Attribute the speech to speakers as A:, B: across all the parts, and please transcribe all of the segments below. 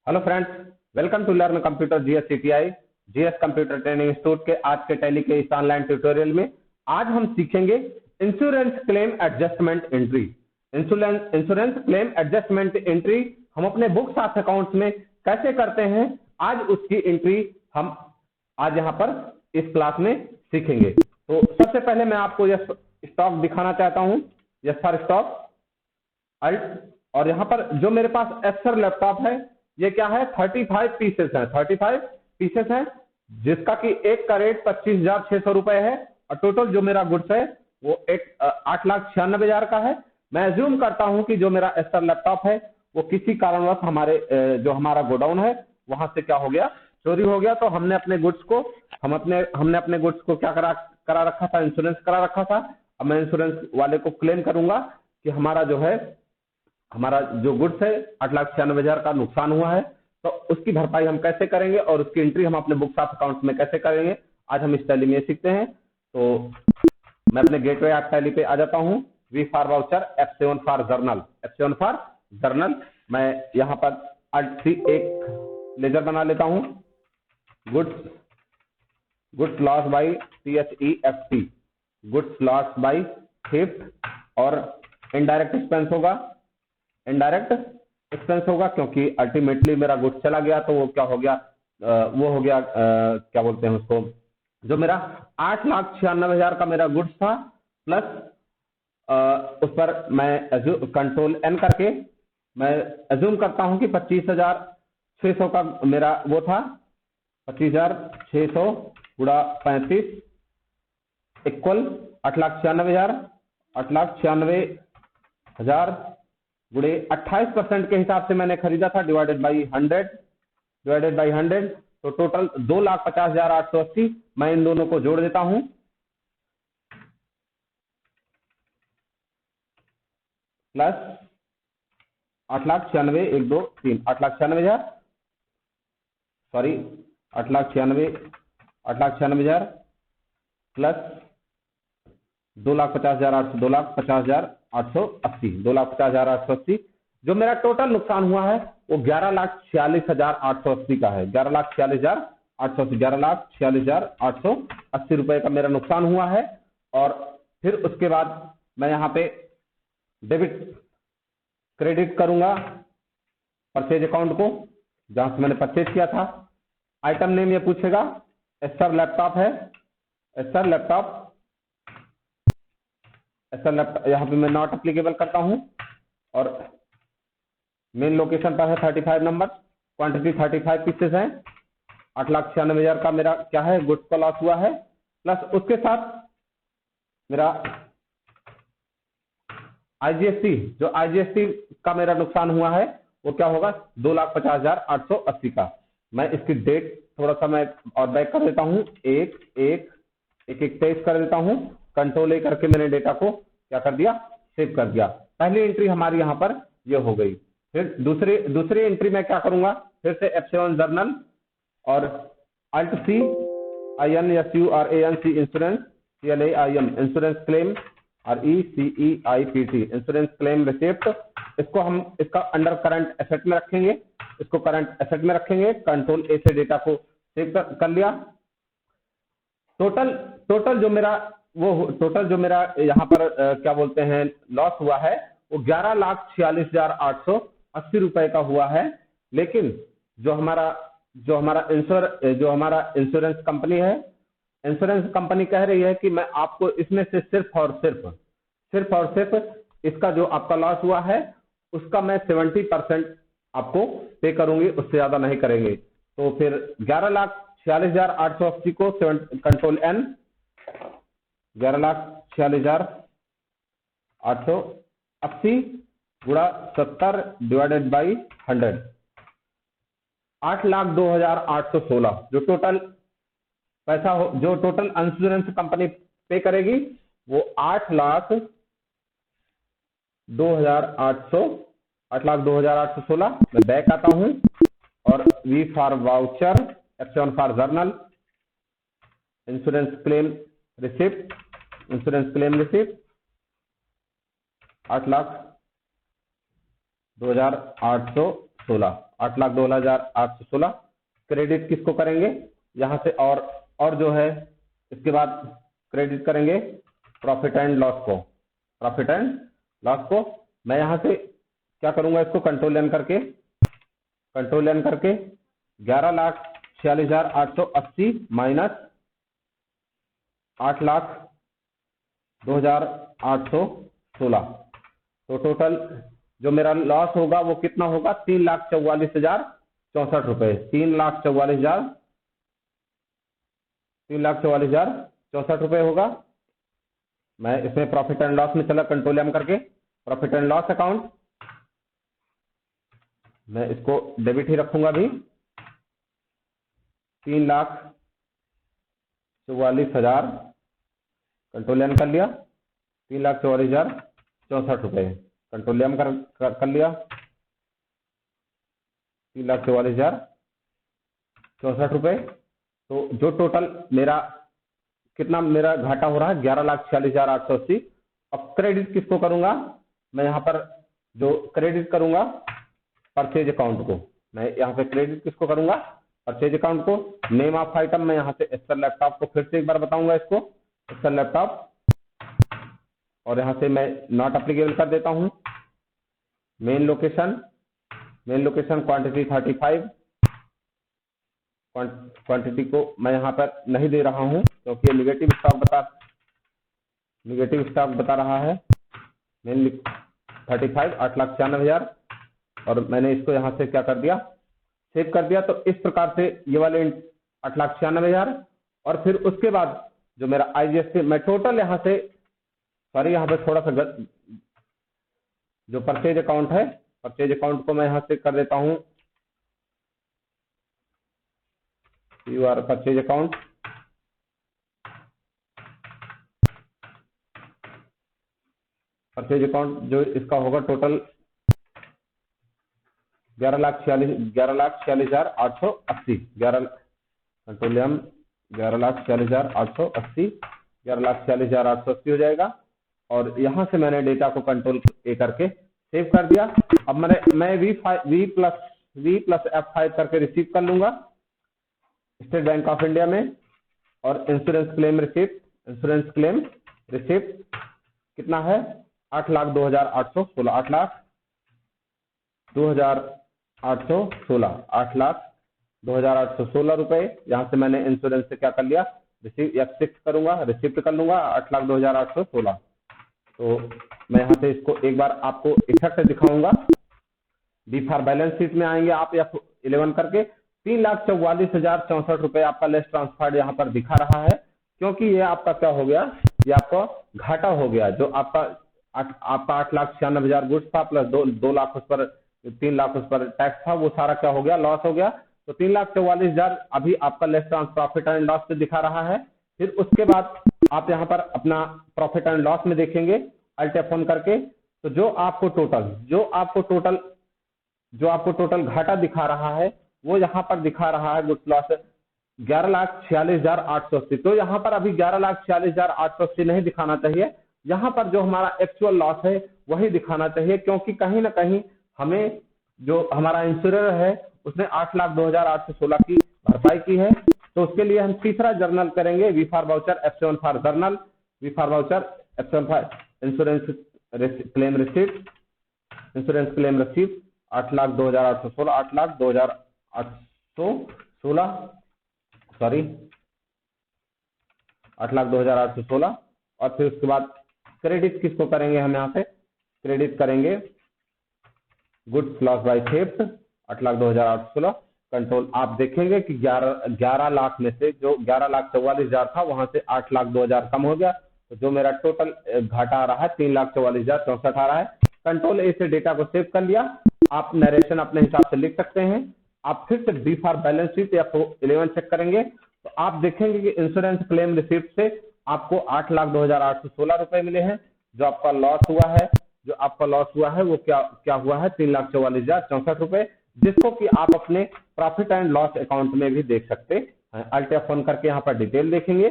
A: Hello friends, welcome to learn computer GS CTI GS computer training institute के आज के tally के इस ऑनलाइन ट्यूटोरियल में आज हम सीखेंगे insurance claim adjustment entry. Insurance claim adjustment entry हम अपने बुक्स ऑफ अकाउंट्स में कैसे करते हैं, आज उसकी एंट्री हम आज यहाँ पर इस क्लास में सीखेंगे। तो सबसे पहले मैं आपको यह स्टॉक दिखाना चाहता हूँ, यस फॉर स्टॉक अल्ट, और यहाँ पर जो मेरे पास एसर लैपटॉप है ये क्या है, 35 पीसेस है, 35 पीसेस है, जिसका कि एक का रेट 25,600 रुपए है और टोटल जो मेरा गुड्स है वो 8,96,000 का है। मैं एज्यूम करता हूं कि जो मेरा एसर लैपटॉप है वो किसी कारणवश हमारे जो हमारा गोडाउन है वहां से क्या हो गया, चोरी हो गया। तो हमने अपने गुड्स को हमने अपने गुड्स को क्या करा रखा था, इंश्योरेंस करा रखा था। अब मैं इंश्योरेंस वाले को क्लेम करूंगा कि हमारा जो गुड्स है 8,96,000 का नुकसान हुआ है। तो उसकी भरपाई हम कैसे करेंगे और उसकी एंट्री हम अपने बुक्स ऑफ अकाउंट्स में कैसे करेंगे, आज हम इस टैली में सीखते हैं। तो मैं अपने गेटवे ऑफ टैली पे आ जाता हूं। V for voucher, F7 for journal, F7 for journal. मैं यहाँ पर Alt+C एक लेजर बना लेता हूं। Goods loss by THEFT, goods loss by theft, और इनडायरेक्ट एक्सपेंस होगा क्योंकि अल्टीमेटली मेरा गुड्स चला गया। तो वो क्या हो गया, क्या बोलते हैं उसको, जो मेरा 8,96,000 का मेरा गुड्स था प्लस उस पर मैं कंट्रोल N करके मैं एज्यूम करता हूं कि 25,600 का मेरा वो था। 25,600 गुणा 35 इक्वल 8,96,000, 8,96,000 गुणे 28% के हिसाब से मैंने खरीदा था, डिवाइडेड बाई 100, तो टोटल 2,50,880। मैं इन दोनों को जोड़ देता हूं, प्लस 8,96,123 8,96,000 प्लस 2,50,880, जो मेरा टोटल नुकसान हुआ है वो 11,46,880 का है। 11,46,880 रुपए का मेरा नुकसान हुआ है। और फिर उसके बाद मैं यहाँ पे क्रेडिट करूंगा परचेज अकाउंट को, जहां से मैंने परचेज किया था। आइटम नेम ये पूछेगा, एसर लैपटॉप है, एसर लैपटॉप यहाँ पे मैं नॉट एप्लीकेबल करता हूं। और मेन लोकेशन पर है 35 नंबर, क्वांटिटी 35 पीसेस है, 8,96,000 का मेरा क्या है, गुड्स का लॉस हुआ है। प्लस उसके साथ मेरा IGST, जो IGST का मेरा नुकसान हुआ है वो क्या होगा, 2,50,880 का। मैं इसकी डेट थोड़ा सा मैं और बैक कर देता हूं, एक पेज कर देता हूं। कंट्रोल A करके मैंने डेटा को क्या कर दिया, सेव कर दिया। पहली एंट्री हमारी यहाँ पर ये हो गई। फिर दूसरी एंट्री में क्या करूंगा, फिर से F7 जर्नल और Alt+C INSURANC insurance, CLAIM insurance claim, और ECEIPT इंश्योरेंस क्लेम रिसिप्ट। इसको हम इसका अंडर करंट एसेट में रखेंगे, कंट्रोल A से डेटा को सेव कर लिया। टोटल जो मेरा यहाँ पर क्या बोलते हैं लॉस हुआ है वो 11,46,880 रुपए का हुआ है। लेकिन जो हमारा इंश्योरेंस कंपनी है, इंश्योरेंस कंपनी कह रही है कि मैं आपको इसमें से सिर्फ और सिर्फ इसका जो आपका लॉस हुआ है उसका मैं 70% आपको पे करूंगी, उससे ज्यादा नहीं करेंगे। तो फिर 11,46,880 को कंट्रोल N, 11,46,880 गुणा 70 डिवाइडेड बाई 100, 8,02,816 जो टोटल पैसा हो, जो टोटल इंश्योरेंस कंपनी पे करेगी वो 8,02,816। मैं बैक आता हूं और V for voucher, F7 for journal, insurance claim receipt 8,02,816 8,02,816, 8,02,816 credit किसको करेंगे यहाँ से, और जो है इसके बाद क्रेडिट करेंगे प्रॉफिट एंड लॉस को, प्रॉफिट एंड लॉस को। मैं यहाँ से क्या करूंगा, इसको कंट्रोल एन करके 11,46,880 माइनस 8,02,816, तो टोटल जो मेरा लॉस होगा वो कितना होगा, 3,44,064 रुपए, 3,44,064 रुपए होगा। मैं इसमें प्रॉफिट एंड लॉस में चला कंट्रोल एम करके प्रॉफिट एंड लॉस अकाउंट, मैं इसको डेबिट ही रखूंगा भी, 3,44,000 कंट्रोल एम कर लिया, 3,44,064 रुपए कंट्रोल एम कर लिया, 3,44,064 रुपए। तो जो टोटल मेरा कितना मेरा घाटा हो रहा है, 11,46,880। अब क्रेडिट किसको करूंगा, मैं यहाँ पर जो क्रेडिट करूंगा परचेज अकाउंट को, मैं यहाँ पे क्रेडिट किसको करूंगा, परचेज अकाउंट को। नेम ऑफ आइटम मैं यहाँ से एस्टर लैपटॉप को फिर से एक बार बताऊंगा, इसको एस्टर लैपटॉप, और यहाँ से मैं नॉट एप्लीकेबल कर देता हूँ। मेन लोकेशन क्वांटिटी 35, क्वांटिटी को मैं यहाँ पर नहीं दे रहा हूँ क्योंकि ये निगेटिव स्टॉक बता रहा है। मेन 35 8,96,000, और मैंने इसको यहाँ से क्या कर दिया, सेव कर दिया। तो इस प्रकार से ये वाले 8,96,000, और फिर उसके बाद जो मेरा IGST मैं टोटल यहाँ से, सॉरी यहाँ पे थोड़ा सा जो परचेज अकाउंट है, परचेज अकाउंट को मैं यहाँ से कर देता हूँ परचेज अकाउंट, जो इसका होगा टोटल 11,46,880, 11,46,880, 11,46,880 हो जाएगा। और यहाँ से मैंने डेटा को कंट्रोल ए करके सेव कर दिया। अब मैं V+F5 करके रिसीव कर लूंगा स्टेट बैंक ऑफ इंडिया में, और इंश्योरेंस क्लेम रिसिप्ट कितना है, 8,02,816, 8,02,816 रुपए। यहाँ से मैंने इंश्योरेंस से क्या कर लिया, F6 करूंगा, रिसिप्ट कर लूंगा 8,02,816। तो मैं यहाँ से इसको एक बार आपको इफेक्ट दिखाऊंगा। डी फॉर बैलेंस शीट में आएंगे आप F11 करके, 3,44,064 रुपए आपका लेस ट्रांसफर्ड यहाँ पर दिखा रहा है, क्योंकि ये आपका क्या हो गया, ये आपका घाटा हो गया। जो आपका 8,96,000 गुड्स था प्लस 2 लाख उस पर, 3 लाख उस पर टैक्स था, वो सारा क्या हो गया, लॉस हो गया। तो 3,44,000 अभी आपका less trans profit and loss से दिखा रहा है। फिर उसके बाद आप यहाँ पर अपना प्रॉफिट एंड लॉस में देखेंगे अल्ट F1 करके, तो जो आपको टोटल घाटा दिखा रहा है वो यहाँ पर दिखा रहा है गुड्स लॉस 11,46,880। तो यहाँ पर अभी 11,46,880 नहीं दिखाना चाहिए, यहाँ पर जो हमारा एक्चुअल लॉस है वही दिखाना चाहिए, क्योंकि कहीं ना कहीं हमें जो हमारा इंश्योरर है उसने 8,02,816 की भरपाई की है। तो उसके लिए हम तीसरा जर्नल करेंगे, V for voucher, F7 for journal, V for voucher, F7 for insurance claim receipt, 8,02,816, 8,02,816, sorry 8,02,816। और फिर उसके बाद क्रेडिट किसको करेंगे, हम यहाँ से क्रेडिट करेंगे goods loss by theft 8,02,816। Control आप देखेंगे कि 11 लाख में से जो 11,44,000 था वहां से 8,02,000 कम हो गया, तो जो मेरा टोटल घाटा आ रहा है 3,44,064 आ रहा है। कंट्रोल ए से डेटा को सेव कर लिया। आप नरेशन अपने हिसाब से लिख सकते हैं। आप फिर से डी फॉर बैलेंस शीट या 11 चेक करेंगे तो आप देखेंगे कि इंश्योरेंस क्लेम रिसिप्ट से आपको 8,02,816 रुपए मिले हैं। जो आपका लॉस हुआ है वो क्या हुआ है, 3,44,064 रुपए, जिसको कि आप अपने प्रॉफिट एंड लॉस अकाउंट में भी देख सकते हैं। अल्ट F1 करके यहाँ पर डिटेल देखेंगे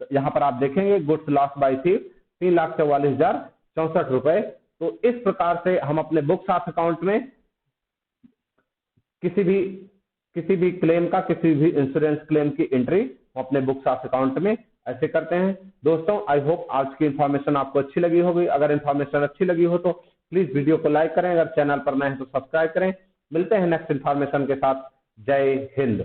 A: तो यहाँ पर आप देखेंगे गुड्स लॉस बाय थीफ 3,44,064 रुपए। तो इस प्रकार से हम अपने बुक्स ऑफ अकाउंट में किसी भी क्लेम का, किसी भी इंश्योरेंस क्लेम की एंट्री हम अपने बुक्स ऑफ अकाउंट में ऐसे करते हैं। दोस्तों आई होप आज की इन्फॉर्मेशन आपको अच्छी लगी होगी। अगर इन्फॉर्मेशन अच्छी लगी हो तो प्लीज वीडियो को लाइक करें, अगर चैनल पर नए हैं तो सब्सक्राइब करें। मिलते हैं नेक्स्ट इन्फॉर्मेशन के साथ। जय हिंद।